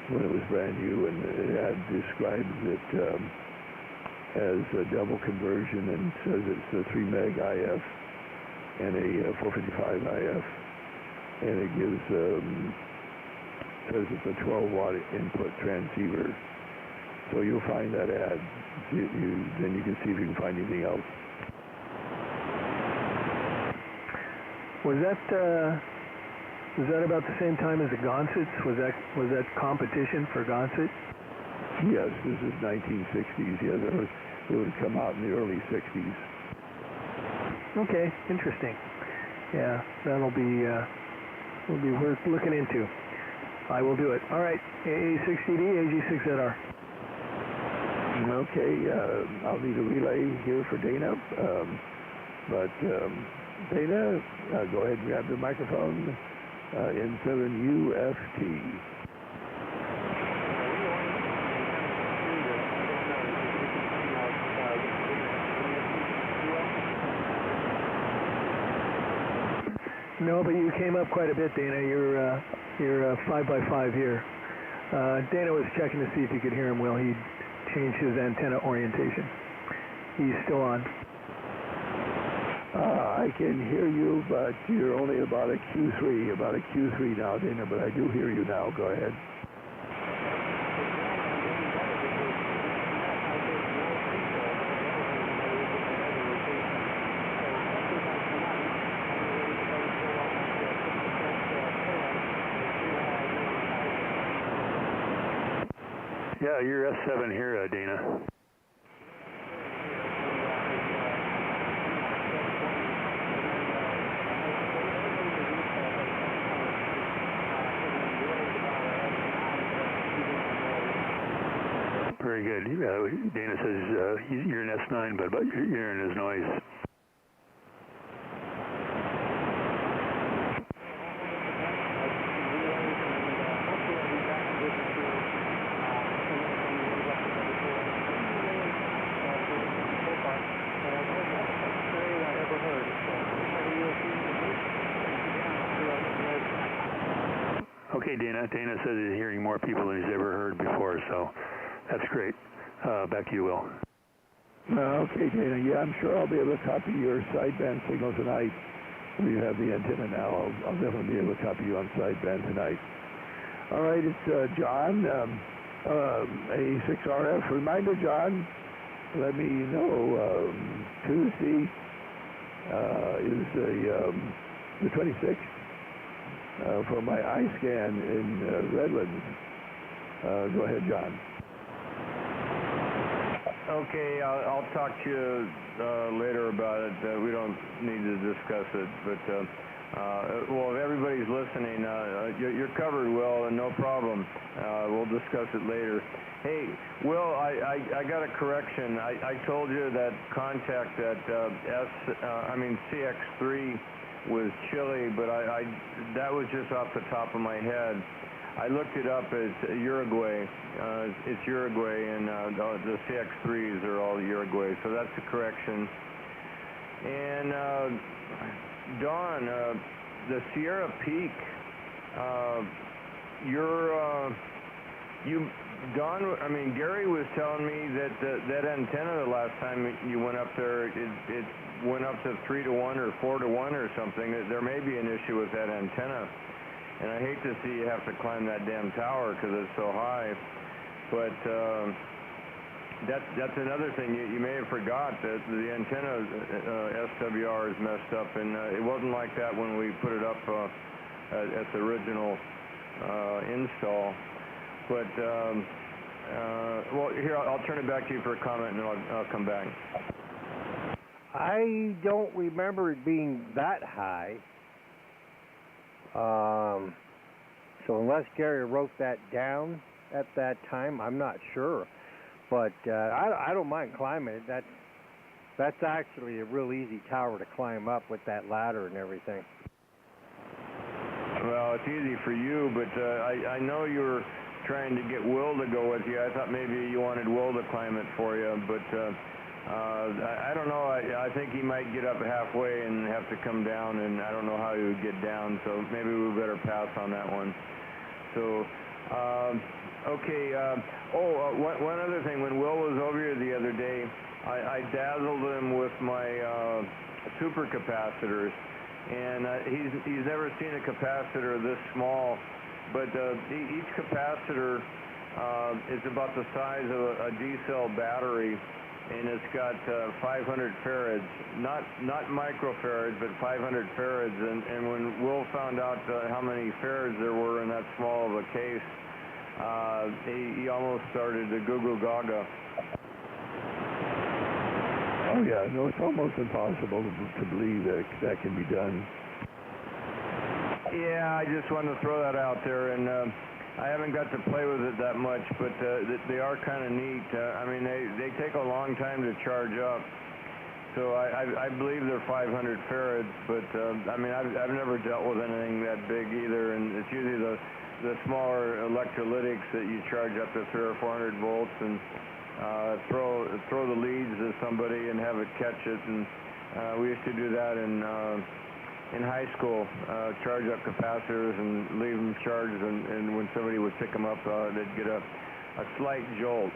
when it was brand new, and the ad describes it as a double conversion and says it's a 3 meg IF and a 455 IF, and it gives says it's a 12-watt input transceiver. So you'll find that ad. Then you can see if you can find anything else. Was that about the same time as the Gonsets? Was that competition for Gonset? Yes, this is 1960s. Yes, it would come out in the early 60s. Okay, interesting. Yeah, that'll be worth looking into. I will do it. All right, AA60D, AG6ZR. Okay, I'll need a relay here for Dana. Dana, go ahead and grab the microphone. N7UFT. No, but you came up quite a bit, Dana. You're 5x5 here. Dana was checking to see if you could hear him. Well, he changed his antenna orientation. He's still on. I can hear you, but you're only about a Q3 now, Dana, but I do hear you now. Go ahead. Yeah, you're S7 here, Dana. Very good. Dana says you're in S9, but you're in his noise. Okay, Dana. Dana says he's hearing more people than he's ever heard before, so that's great. Back to you, Will. Okay, Dana. Yeah, I'm sure I'll be able to copy your sideband signal tonight. We have the antenna now. I'll definitely be able to copy you on sideband tonight. All right, it's John, A6RF. Reminder, John, let me know. Tuesday is the 26th for my eye scan in Redlands. Go ahead, John. Okay, I'll talk to you later about it. We don't need to discuss it, but well, if everybody's listening, you're covered, Will, and no problem. We'll discuss it later. Hey, Will, I got a correction. I told you that contact at CX3 was Chile, but that was just off the top of my head. I looked it up as Uruguay. It's Uruguay, and the CX3s are all Uruguay, so that's the correction. And Don, the Sierra Peak, Gary was telling me that that antenna the last time you went up there, it went up to 3 to 1 or 4 to 1 or something. There may be an issue with that antenna. And I hate to see you have to climb that damn tower because it's so high. But that's another thing. You may have forgot that the antenna SWR is messed up, and it wasn't like that when we put it up at the original install. But well, here I'll turn it back to you for a comment, and then I'll come back. I don't remember it being that high. So unless Gary wrote that down at that time, I'm not sure. But I don't mind climbing it. That's actually a real easy tower to climb up with that ladder and everything. Well, it's easy for you, but I know you were trying to get Will to go with you. I thought maybe you wanted Will to climb it for you, but I don't know. I think he might get up halfway and have to come down, and I don't know how he would get down, so maybe we better pass on that one. So, okay. One other thing. When Will was over here the other day, I dazzled him with my supercapacitors, and he's never seen a capacitor this small, but each capacitor is about the size of a D-cell battery. And it's got 500 farads, not microfarads, but 500 farads. And when Will found out how many farads there were in that small of a case, he almost started to goo gaga. Oh yeah, no, it's almost impossible to believe that can be done. Yeah, I just wanted to throw that out there, and I haven't got to play with it that much, but they are kind of neat. I mean, they take a long time to charge up. So I believe they're 500 farads, but I mean, I've never dealt with anything that big either, and it's usually the smaller electrolytics that you charge up to 300 or 400 volts and throw the leads to somebody and have it catch it. And we used to do that in high school, charge up capacitors and leave them charged, and when somebody would pick them up, they'd get a slight jolt.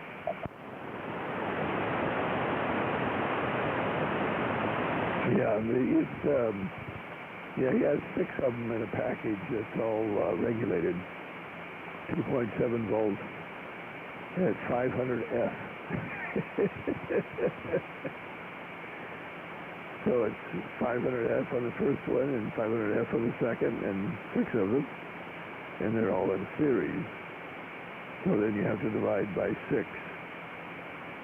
Yeah, he has 6 of them in a package that's all regulated. 2.7 volts at 500F. So it's 500F on the first one and 500F on the second, and 6 of them, and they're all in series. So then you have to divide by 6,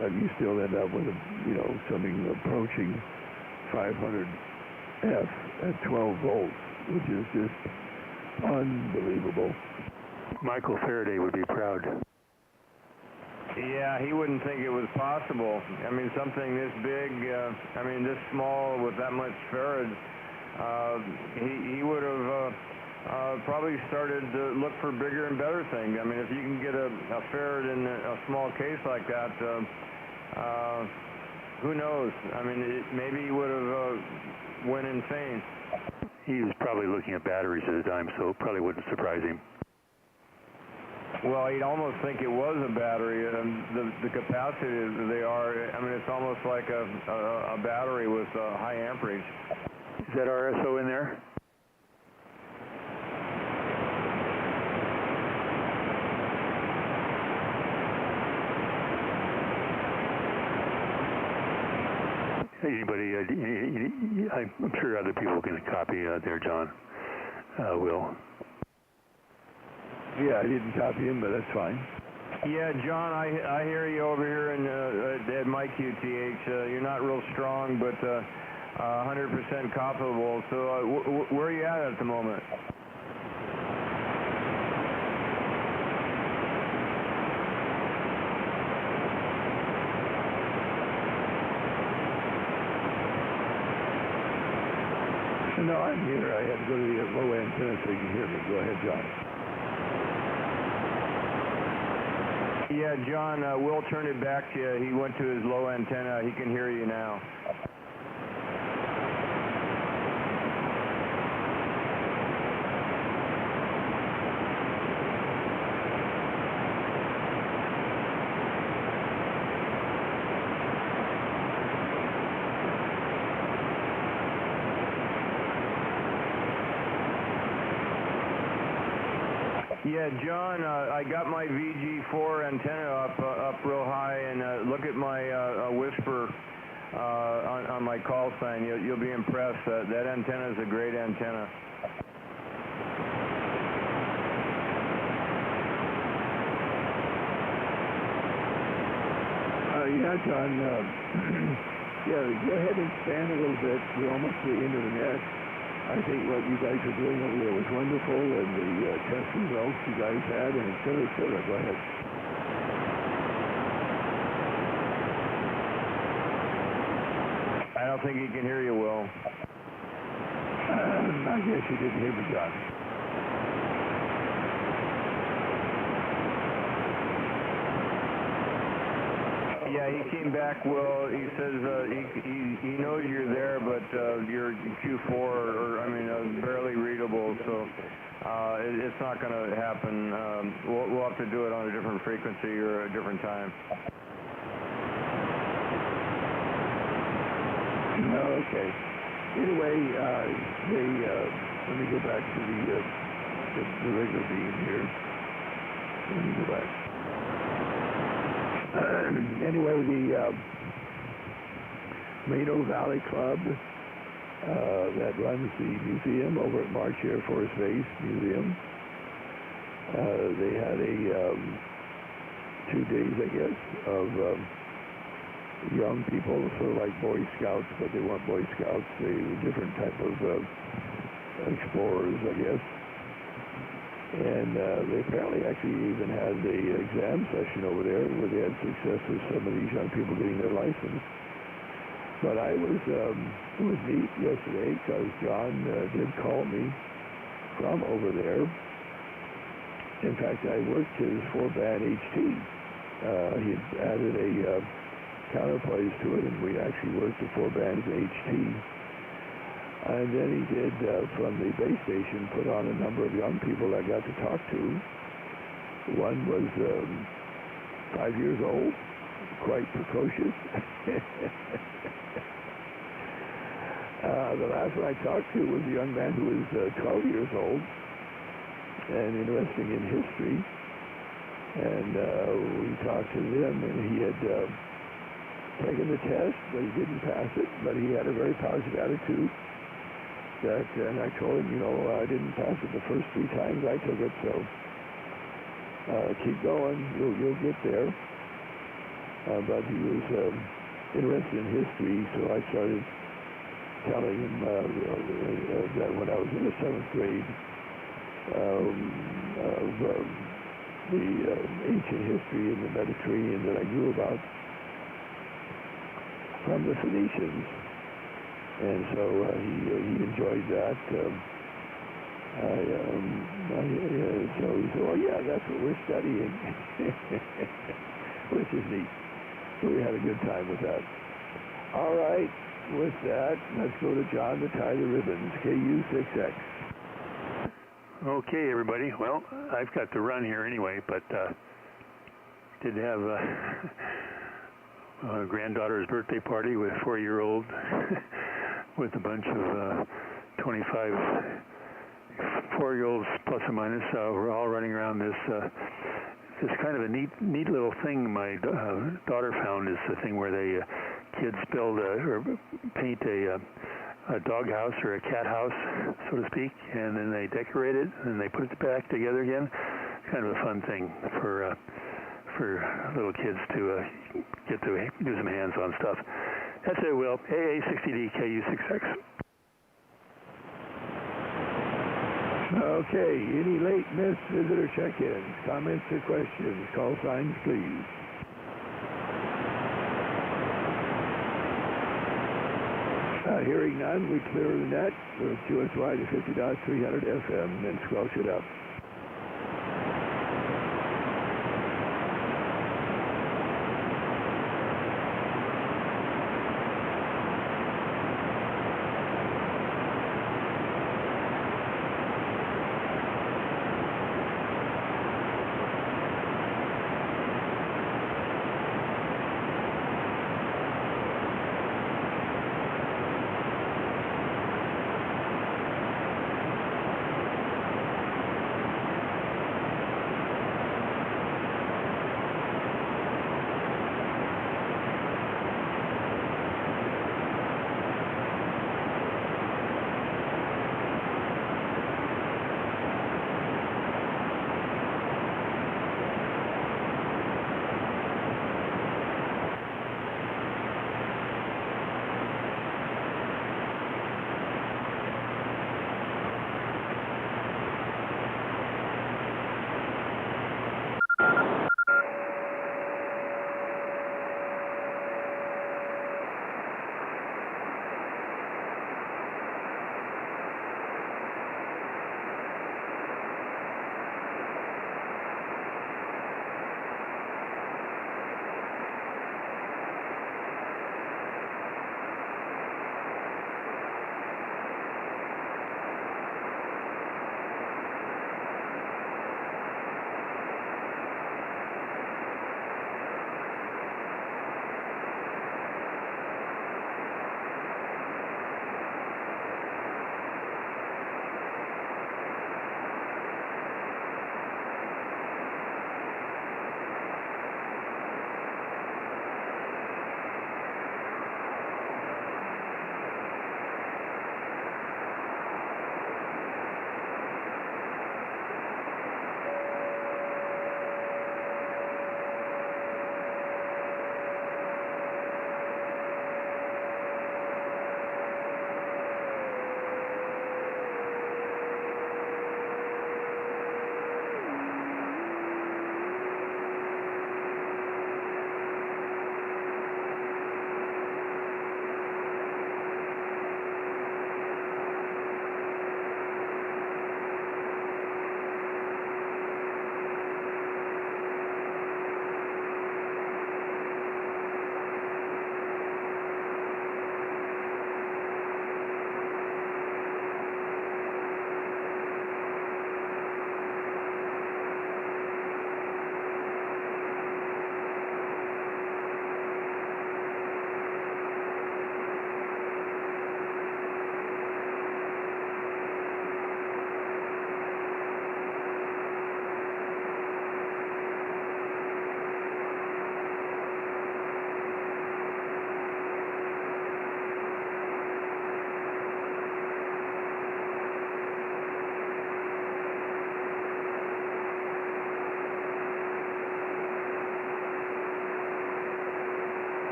but you still end up with something approaching 500F at 12 volts, which is just unbelievable. Michael Faraday would be proud. Yeah, he wouldn't think it was possible. I mean, something this big, this small with that much farads, he would have probably started to look for bigger and better things. I mean, if you can get a farad in a small case like that, who knows? I mean, maybe he would have went insane. He was probably looking at batteries at the time, so it probably wouldn't surprise him. Well, you'd almost think it was a battery. The capacity they are, I mean, it's almost like a battery with high amperage. Is that RSO in there? Anybody, I'm sure other people can copy there, John. Will. Yeah, I didn't copy him, but that's fine. Yeah, John, I hear you over here at my QTH. You're not real strong, but 100% copyable. So where are you at the moment? No, I'm here. I had to go to the low antenna so you can hear me. Go ahead, John. Yeah, John, Will turned it back to you. He went to his low antenna. He can hear you now. Yeah, John, I got my VG4 antenna up real high, and look at my whisper on my call sign. You'll be impressed. That antenna is a great antenna. Yeah, John. Yeah, go ahead and expand a little bit. We're almost to the end of the net. I think what you guys are doing over there was wonderful, and the test results you guys had, and et cetera, et cetera. Go ahead. I don't think he can hear you, Will. I guess you didn't hear me, John. Yeah, he came back, Will. He says he knows you're there, but you're Q4, or I mean, barely readable, so it's not going to happen. We'll have to do it on a different frequency or a different time. Okay. Anyway, let me go back to the regular beam here. Let me go back. Anyway, the Reno Valley Club that runs the museum over at March Air Force Base Museum, they had a 2 days, I guess, of young people, sort of like Boy Scouts, but they weren't Boy Scouts. They were different type of explorers, I guess. And they apparently actually even had the exam session over there where they had success with some of these young people getting their license. But it was neat yesterday because John did call me from over there. In fact, I worked his 4-band HT. He had added a counterplays to it, and we actually worked the 4-band HT. And then he did, from the base station, put on a number of young people I got to talk to. One was 5 years old, quite precocious. The last one I talked to was a young man who was 12 years old and interested in history. And we talked to him, and he had taken the test, but he didn't pass it. But he had a very positive attitude. And I told him, I didn't pass it the first 3 times I took it, so keep going, you'll get there. But he was interested in history, so I started telling him that when I was in the 7th grade of the ancient history in the Mediterranean that I knew about from the Phoenicians. And so he enjoyed that. So he said, "Oh yeah, that's what we're studying," which is neat. So we had a good time with that. All right, with that, let's go to John to tie the ribbons. KU6X. Okay, everybody. Well, I've got to run here anyway, but did have a granddaughter's birthday party with a 4-year-old with a bunch of 25 4-year-olds plus or minus. We're all running around this kind of a neat little thing my daughter found. Is the thing where they kids build or paint a doghouse or a cat house, so to speak, and then they decorate it and they put it back together again. Kind of a fun thing for little kids to get to do some hands-on stuff. That's it, Will. AA60D KU6X. Okay, any late missed visitor check-ins, comments or questions, call signs please. Hearing none, we clear the net. We'll QSY to 50.300 FM and squelch it up.